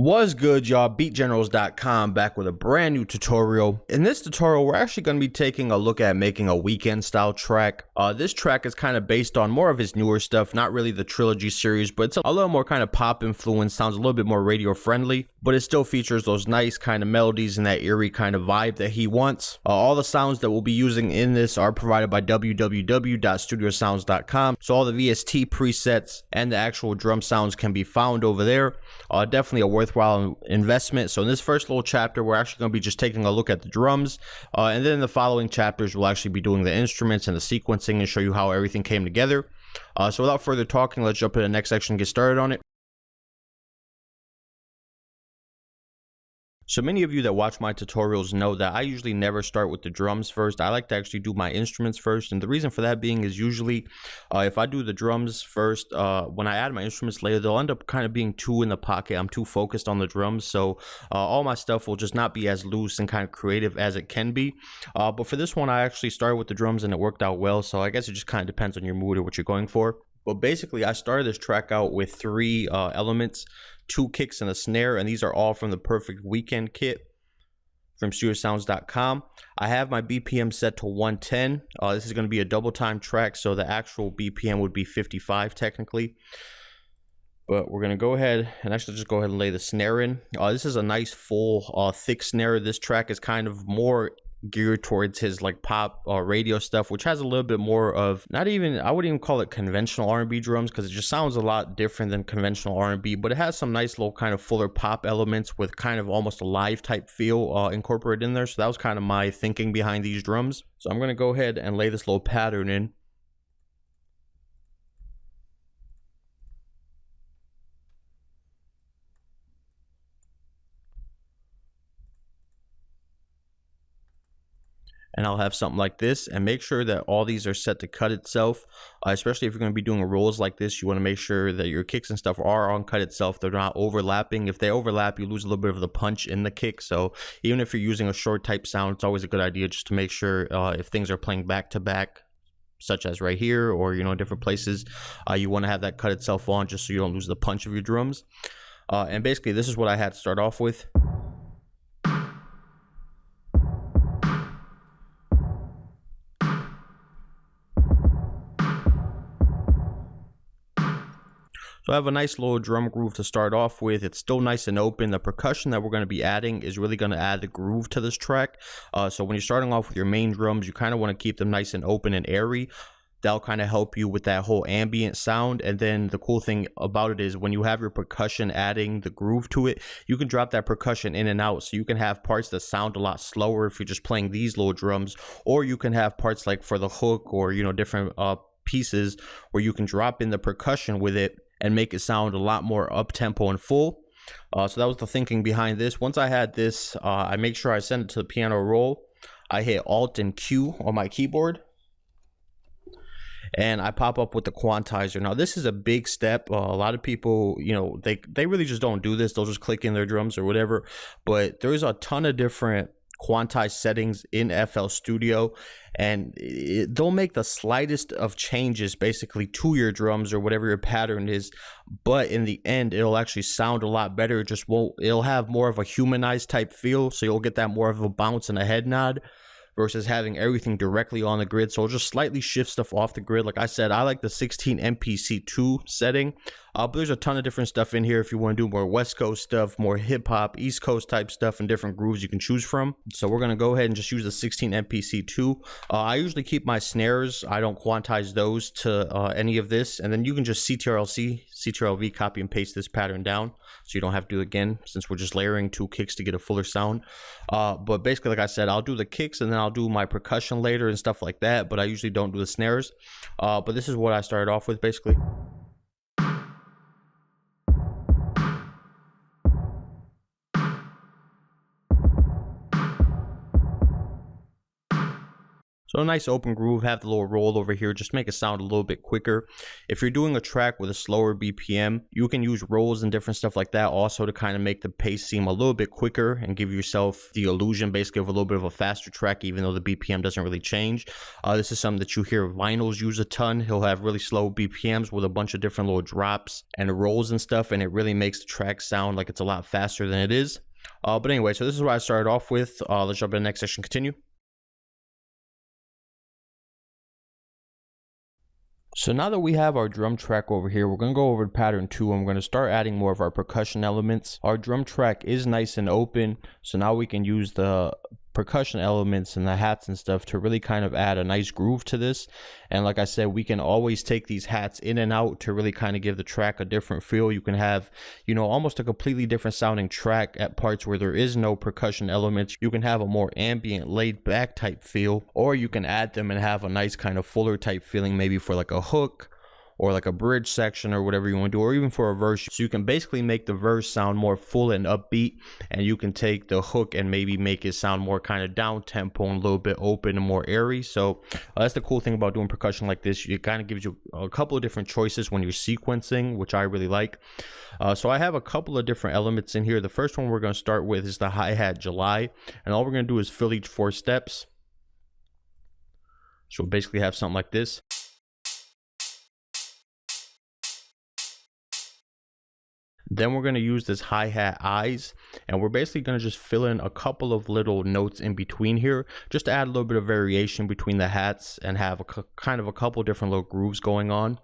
Was good, y'all? BeatGenerals.com back with a brand new tutorial. In this tutorial, we're actually going to be taking a look at making a Weeknd style track. This track is kind of based on more of his newer stuff, not really the trilogy series, but it's a little more kind of pop influence, sounds a little bit more radio friendly, but it still features those nice kind of melodies and that eerie kind of vibe that he wants. All the sounds that we'll be using in this are provided by www.studiosounds.com, so all the VST presets and the actual drum sounds can be found over there. Definitely a worthwhile investment. So in this first little chapter, we're actually going to be just taking a look at the drums, and then in the following chapters we'll actually be doing the instruments and the sequencing and show you how everything came together. So without further talking, let's jump into the next section and get started on it. So many of you that watch my tutorials know that I usually never start with the drums first. I like to actually do my instruments first, and the reason for that being is usually if I do the drums first, when I add my instruments later, they'll end up kind of being too in the pocket. I'm too focused on the drums, so all my stuff will just not be as loose and kind of creative as it can be. But for this one, I actually started with the drums and it worked out well, so I guess it just kind of depends on your mood or what you're going for. But basically, I started this track out with three elements, 2 kicks and a snare, and these are all from the Perfect Weeknd kit from studiosounds.com. I have my BPM set to 110. This is going to be a double time track, so the actual BPM would be 55 technically. But we're going to go ahead and actually just go ahead and lay the snare in. This is a nice full thick snare. This track is kind of more geared towards his like pop radio stuff, which has a little bit more of, not even, I wouldn't even call it conventional R&B drums, because it just sounds a lot different than conventional R&B, but it has some nice little kind of fuller pop elements with kind of almost a live type feel incorporated in there. So that was kind of my thinking behind these drums. So I'm going to go ahead and lay this little pattern in. And I'll have something like this, and make sure that all these are set to cut itself, especially if you're going to be doing rolls like this. You want to make sure that your kicks and stuff are on cut itself, they're not overlapping. If they overlap, you lose a little bit of the punch in the kick. So even if you're using a short type sound, it's always a good idea just to make sure if things are playing back to back, such as right here or different places, you want to have that cut itself on just so you don't lose the punch of your drums. And basically this is what I had to start off with. So I have a nice little drum groove to start off with. It's still nice and open. The percussion that we're going to be adding is really going to add the groove to this track. So when you're starting off with your main drums, you kind of want to keep them nice and open and airy. That'll kind of help you with that whole ambient sound. And then the cool thing about it is when you have your percussion adding the groove to it, you can drop that percussion in and out. So you can have parts that sound a lot slower if you're just playing these little drums, or you can have parts like for the hook or different pieces where you can drop in the percussion with it and make it sound a lot more up-tempo and full. So that was the thinking behind this. Once I had this, I make sure I send it to the piano roll. I hit Alt and Q on my keyboard, and I pop up with the quantizer. Now this is a big step. A lot of people, they really just don't do this. They'll just click in their drums or whatever. But there's a ton of different quantized settings in FL Studio, and they'll make the slightest of changes basically to your drums or whatever your pattern is, but in the end it'll actually sound a lot better. It'll have more of a humanized type feel, so you'll get that more of a bounce and a head nod versus having everything directly on the grid. So it'll just slightly shift stuff off the grid. Like I said, I like the 16 MPC2 setting, but there's a ton of different stuff in here if you want to do more West Coast stuff, more hip hop, East Coast type stuff, and different grooves you can choose from. So we're going to go ahead and just use the 16 MPC2. I usually keep my snares, I don't quantize those to any of this, and then you can just CTRL-V, copy and paste this pattern down so you don't have to do it again, since we're just layering 2 kicks to get a fuller sound. But basically, like I said, I'll do the kicks and then I'll do my percussion later and stuff like that, but I usually don't do the snares. But this is what I started off with basically. So So a nice open groove, have the little roll over here, just make it sound a little bit quicker. If you're doing a track with a slower BPM, you can use rolls and different stuff like that also to kind of make the pace seem a little bit quicker and give yourself the illusion basically of a little bit of a faster track, even though the BPM doesn't really change. This is something that you hear vinyls use a ton. He'll have really slow BPMs with a bunch of different little drops and rolls and stuff, and it really makes the track sound like it's a lot faster than it is. But anyway, so this is what I started off with. Let's jump in the next section, continue. So now that we have our drum track over here, we're going to go over to pattern 2 and we're going to start adding more of our percussion elements. Our drum track is nice and open, so now we can use the percussion elements and the hats and stuff to really kind of add a nice groove to this. And like I said, we can always take these hats in and out to really kind of give the track a different feel. You can have, you know, almost a completely different sounding track at parts where there is no percussion elements. You can have a more ambient, laid back type feel, or you can add them and have a nice kind of fuller type feeling, maybe for like a hook or like a bridge section or whatever you want to do, or even for a verse. So you can basically make the verse sound more full and upbeat, and you can take the hook and maybe make it sound more kind of down tempo and a little bit open and more airy. So that's the cool thing about doing percussion like this. It kind of gives you a couple of different choices when you're sequencing, which I really like. So I have a couple of different elements in here. The first one we're going to start with is the hi-hat July, and all we're going to do is fill each 4 steps. So we'll basically have something like this. Then we're going to use this hi-hat eyes, and we're basically going to just fill in a couple of little notes in between here, just to add a little bit of variation between the hats and have a kind of a couple different little grooves going on.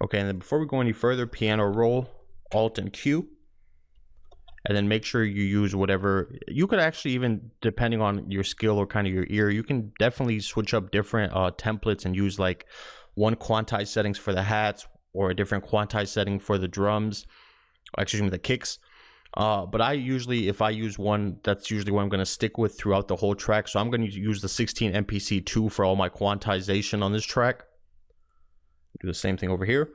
Okay, and then before we go any further, piano roll, Alt and Q. And then make sure you use whatever, you could actually, even depending on your skill or kind of your ear, you can definitely switch up different templates and use like one quantized settings for the hats or a different quantized setting for the drums, excuse me, the kicks. But I usually, if I use one, that's usually what I'm going to stick with throughout the whole track. So I'm going to use the 16 MPC2 for all my quantization on this track. Do the same thing over here.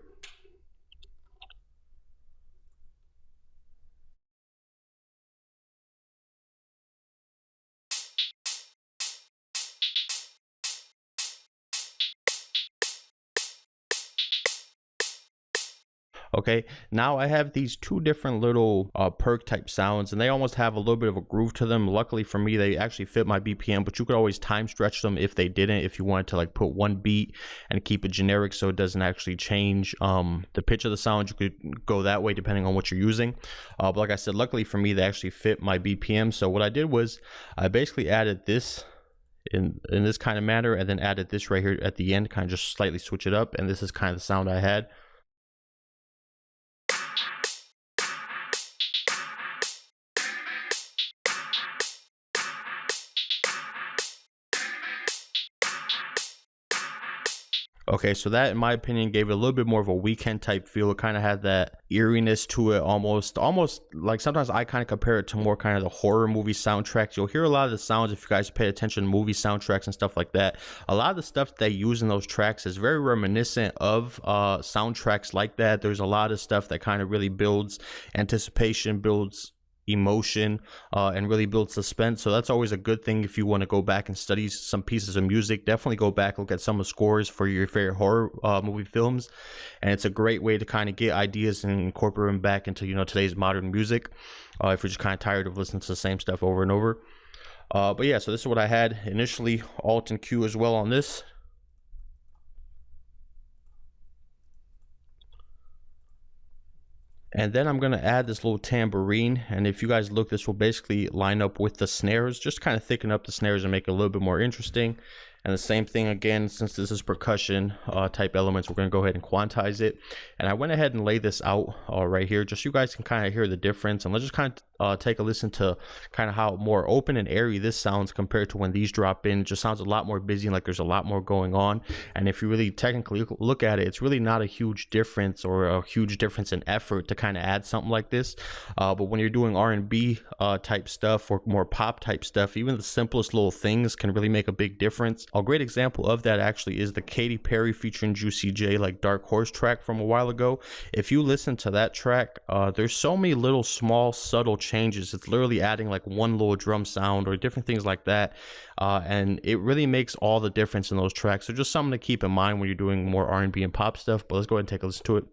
Okay, now I have these 2 different little perk type sounds, and they almost have a little bit of a groove to them. Luckily for me, they actually fit my BPM, but you could always time stretch them if they didn't, if you wanted to like put one beat and keep it generic so it doesn't actually change the pitch of the sound. You could go that way depending on what you're using. But like I said, luckily for me, they actually fit my BPM. So what I did was I basically added this in this kind of manner, and then added this right here at the end, kind of just slightly switch it up, and this is kind of the sound I had. Okay, so that, in my opinion, gave it a little bit more of a Weeknd type feel. It kind of had that eeriness to it, almost like, sometimes I kind of compare it to more kind of the horror movie soundtracks. You'll hear a lot of the sounds, if you guys pay attention to movie soundtracks and stuff like that. A lot of the stuff they use in those tracks is very reminiscent of soundtracks like that. There's a lot of stuff that kind of really builds anticipation, builds emotion, and really build suspense. So that's always a good thing if you want to go back and study some pieces of music. Definitely go back, look at some of the scores for your favorite horror movie films, and it's a great way to kind of get ideas and incorporate them back into, you know, today's modern music, if you're just kind of tired of listening to the same stuff over and over. But yeah, so this is what I had initially. Alt and Q as well on this. And then I'm going to add this little tambourine, and if you guys look, this will basically line up with the snares, just kind of thicken up the snares and make it a little bit more interesting. And the same thing again, since this is percussion type elements, we're going to go ahead and quantize it. And I went ahead and lay this out right here, just so you guys can kind of hear the difference. And let's just kind take a listen to kind of how more open and airy this sounds compared to when these drop in. It just sounds a lot more busy, like there's a lot more going on. And if you really technically look at it, it's really not a huge difference or a huge difference in effort to kind of add something like this. But when you're doing R&B type stuff or more pop type stuff, even the simplest little things can really make a big difference. A great example of that actually is the Katy Perry featuring Juicy J, like Dark Horse track from a while ago. If you listen to that track, there's so many little small subtle changes. It's literally adding like one little drum sound or different things like that, and it really makes all the difference in those tracks. So just something to keep in mind when you're doing more R&B and pop stuff. But let's go ahead and take a listen to it.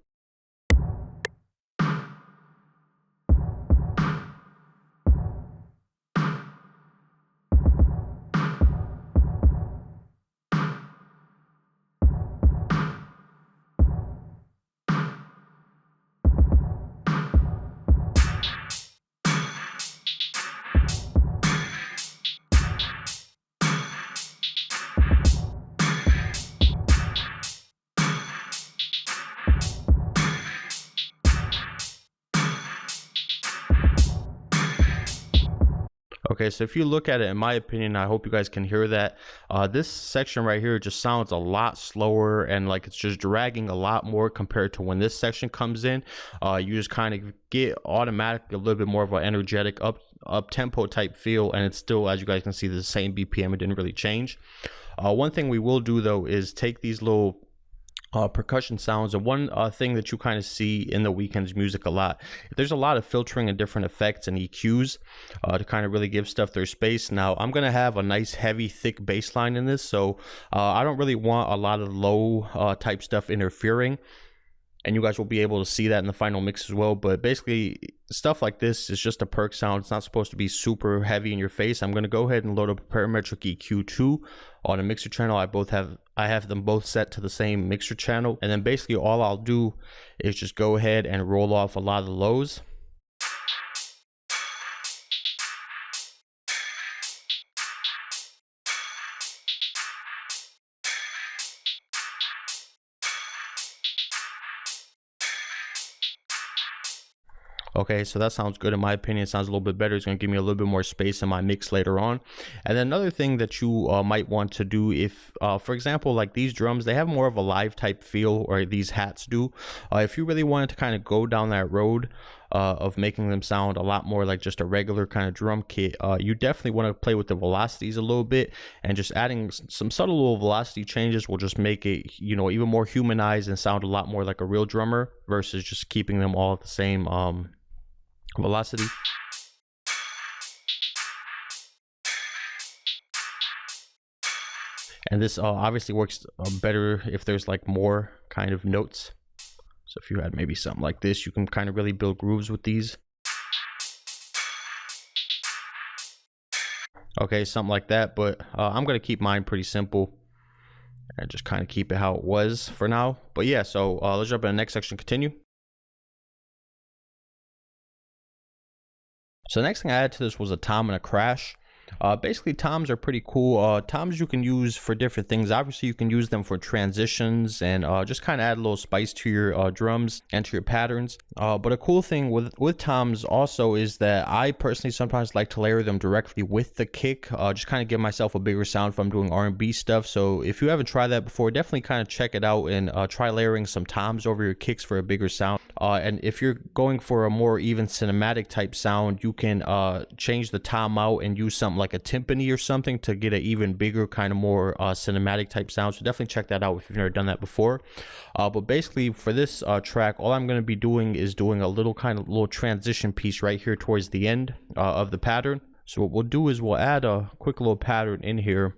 Okay, so if you look at it, in my opinion, I hope you guys can hear that. This section right here just sounds a lot slower and like it's just dragging a lot more compared to when this section comes in. You just kind of get automatically a little bit more of an energetic up tempo type feel, and it's still, as you guys can see, the same BPM. It didn't really change. One thing we will do though is take these little percussion sounds, and one thing that you kind of see in the Weeknd's music a lot, there's a lot of filtering and different effects and EQs to kind of really give stuff their space. Now I'm gonna have a nice heavy thick bass line in this, so I don't really want a lot of low type stuff interfering, and you guys will be able to see that in the final mix as well. But basically stuff like this is just a perk sound. It's not supposed to be super heavy in your face. I'm going to go ahead and load up a parametric EQ2 on a mixer channel. I have them both set to the same mixer channel, and then basically all I'll do is just go ahead and roll off a lot of the lows. Okay, so that sounds good in my opinion. It sounds a little bit better. It's going to give me a little bit more space in my mix later on. And then another thing that you might want to do, if for example, like these drums, they have more of a live type feel, or these hats do. If you really wanted to kind of go down that road of making them sound a lot more like just a regular kind of drum kit, you definitely want to play with the velocities a little bit, and just adding some subtle little velocity changes will just make it, you know, even more humanized and sound a lot more like a real drummer versus just keeping them all at the same velocity. And this obviously works better if there's like more kind of notes. So if you had maybe something like this, you can kind of really build grooves with these. Okay, something like that. But I'm going to keep mine pretty simple and just kind of keep it how it was for now. But yeah, so let's jump in the next section, continue. So the next thing I added to this was a tom and a crash. Basically, toms are pretty cool. Toms you can use for different things. Obviously, you can use them for transitions and just kind of add a little spice to your drums and to your patterns. But a cool thing with toms also is that I personally sometimes like to layer them directly with the kick, just kind of give myself a bigger sound if I'm doing R&B stuff. So if you haven't tried that before, definitely kind of check it out and try layering some toms over your kicks for a bigger sound. And if you're going for a more even cinematic type sound, you can change the tom out and use something like a timpani or something to get an even bigger kind of more cinematic type sound. So definitely check that out if you've never done that before. But basically for this track, all I'm going to be doing is doing a little transition piece right here towards the end of the pattern. So what we'll do is we'll add a quick little pattern in here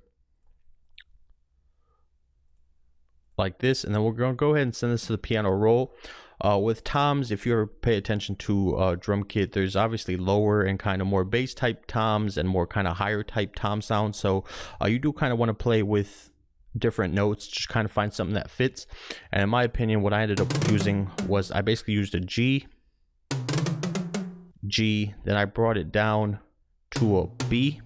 like this, and then we're going to go ahead and send this to the piano roll. With toms, if you ever pay attention to drum kit, there's obviously lower and kind of more bass type toms and more kind of higher type tom sounds. So you do kind of want to play with different notes, just kind of find something that fits. And in my opinion, what I ended up using was I basically used a G, then I brought it down to a B,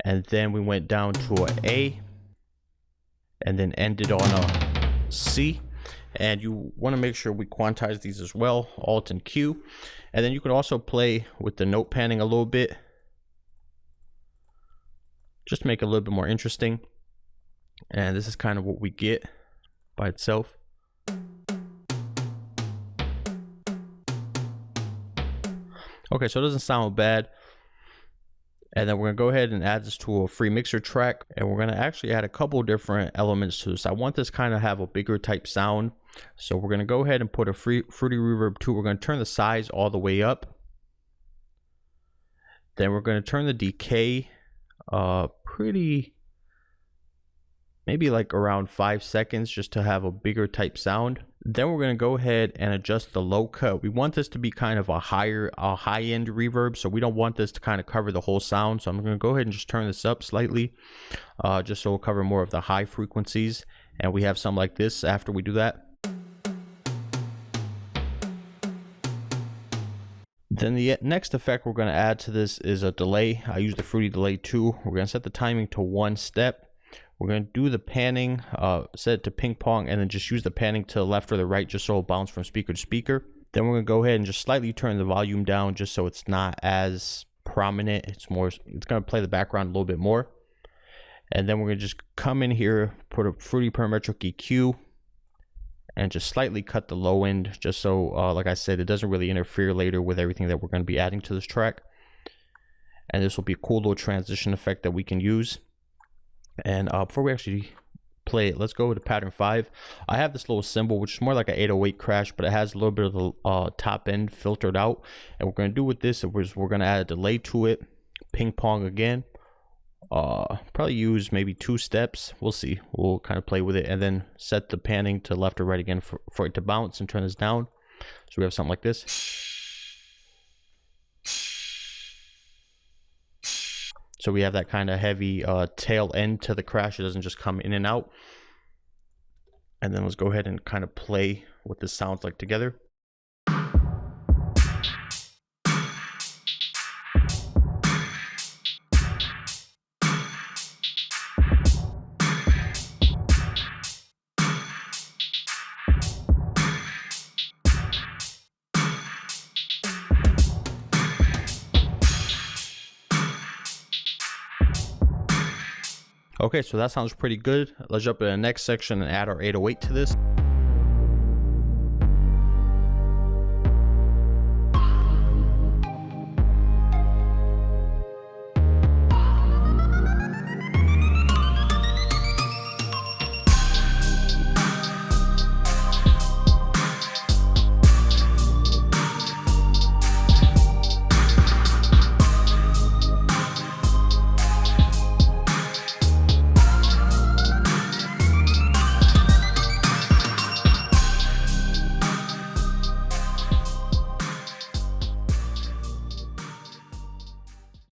and then we went down to a A, and then ended on a C, And you want to make sure we quantize these as well, Alt and Q. And then you can also play with the note panning a little bit, just to make it a little bit more interesting. And this is kind of what we get by itself. Okay, so it doesn't sound bad. And then we're gonna go ahead and add this to a free mixer track, and we're gonna actually add a couple different elements to this. I want this kind of have a bigger type sound, so we're gonna go ahead and put a fruity reverb too. We're gonna turn the size all the way up. Then we're gonna turn the decay maybe like around 5 seconds, just to have a bigger type sound. Then we're going to go ahead and adjust the low cut. We want this to be kind of a high end reverb, so we don't want this to kind of cover the whole sound. So I'm going to go ahead and just turn this up slightly, just so we'll cover more of the high frequencies. And we have something like this after we do that. Then the next effect we're going to add to this is a delay. I use the Fruity Delay 2. We're going to set the timing to 1 step. We're going to do the panning, set it to ping pong, and then just use the panning to the left or the right, just so it'll bounce from speaker to speaker. Then we're going to go ahead and just slightly turn the volume down, just so it's not as prominent. It's going to play the background a little bit more. And then we're going to just come in here, put a Fruity Parametric EQ, and just slightly cut the low end, just so, like I said, it doesn't really interfere later with everything that we're going to be adding to this track. And this will be a cool little transition effect that we can use. And before we actually play it, let's go to pattern 5. I have this little cymbal, which is more like an 808 crash, but it has a little bit of the top end filtered out. And what we're going to do with this is we're going to add a delay to it, ping pong again. Probably use maybe 2 steps. We'll see. We'll kind of play with it, and then set the panning to left or right again for it to bounce, and turn this down. So we have something like this. So we have that kind of heavy tail end to the crash. It doesn't just come in and out. And then let's go ahead and kind of play what this sounds like together. Okay, so that sounds pretty good. Let's jump to the next section and add our 808 to this.